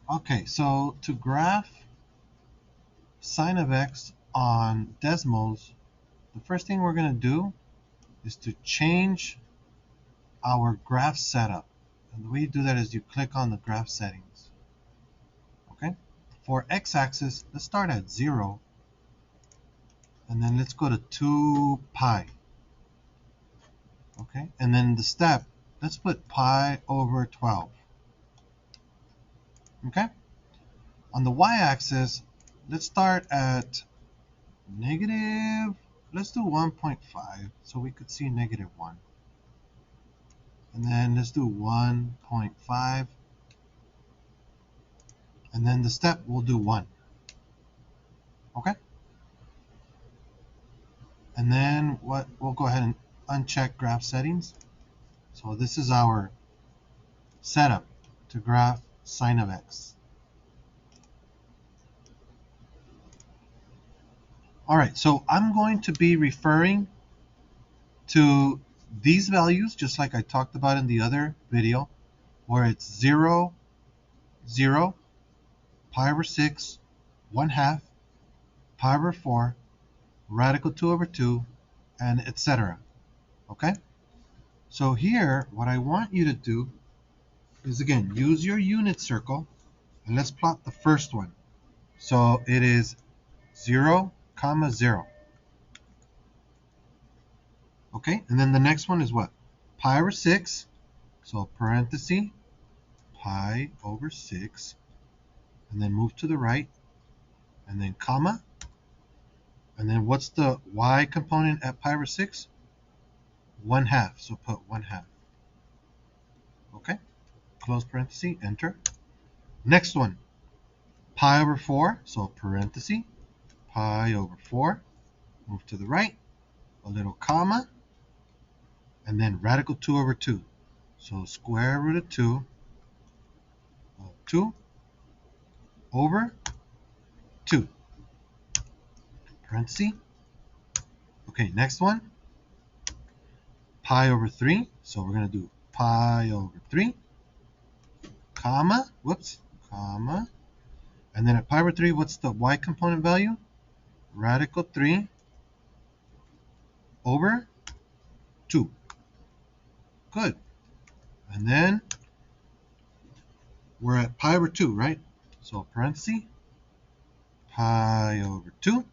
Okay, so to graph sine of x on DESMOS, the first thing we're going to do is to change our graph setup. And the way you do that is you click on the graph settings. Okay? For x-axis, let's start at 0, and then let's go to 2 pi. Okay? And then the step, let's put pi over 12. Okay? On the y-axis, let's start at negative, let's do 1.5 so we could see negative 1. And then let's do 1.5. And then the step we'll do 1. Okay? And then what we'll go ahead and uncheck graph settings. So this is our setup to graph sine of x. All right, so I'm going to be referring to these values just like I talked about in the other video, where it's 0, 0, pi over 6, 1/2, pi over 4, radical 2 over 2, and etc. Okay? So here, what I want you to do is, again, use your unit circle, and let's plot the first one. So it is 0, comma 0. Okay? And then the next one is what? Pi over 6, so parenthesis, pi over 6, and then move to the right, and then comma, and then what's the y component at pi over 6? 1/2, so put 1/2. Okay? Close parenthesis, enter. Next one, pi over 4, so parenthesis, pi over 4, move to the right, a little comma, and then radical 2 over 2. So square root of 2 over 2, parenthesis. Okay, next one, pi over 3. So we're going to do pi over 3, comma, whoops, comma. And then at pi over 3, what's the y component value? Radical 3 over 2. Good. And then we're at pi over 2, right? So parenthesis, pi over 2,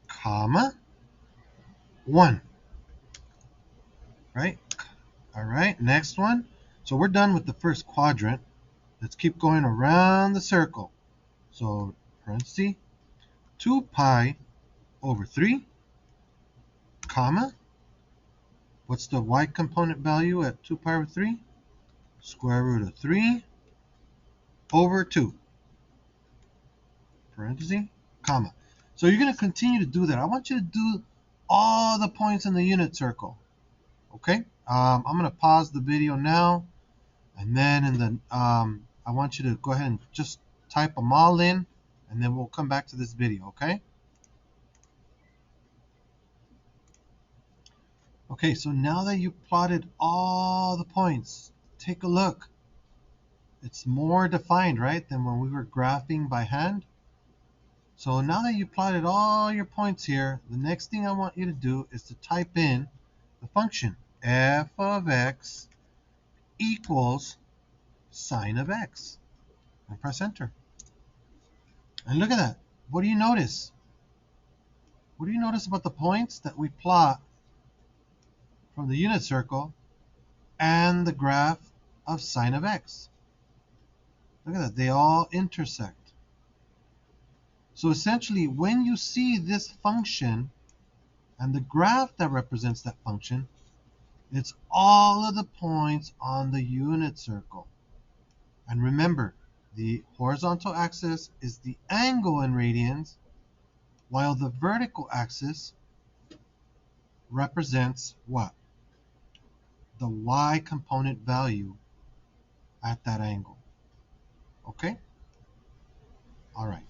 comma, 1. Right? All right, next one. So we're done with the first quadrant. Let's keep going around the circle. So parenthesis, 2 pi over 3, comma. What's the y component value at 2 pi over 3? Square root of 3 over 2, parenthesis, comma. So you're going to continue to do that. I want you to do all the points in the unit circle. Okay? I'm going to pause the video now, and then I want you to go ahead and just type them all in, and then we'll come back to this video. Okay? Okay, so now that you plotted all the points, take a look. It's more defined, right, than when we were graphing by hand. So now that you plotted all your points here, the next thing I want you to do is to type in the function f of x equals sine of x, and press enter. And look at that. What do you notice? What do you notice about the points that we plot from the unit circle and the graph of sine of x? Look at that. They all intersect. So essentially, when you see this function and the graph that represents that function, it's all of the points on the unit circle. And remember, the horizontal axis is the angle in radians, while the vertical axis represents what? The y component value at that angle. Okay? All right.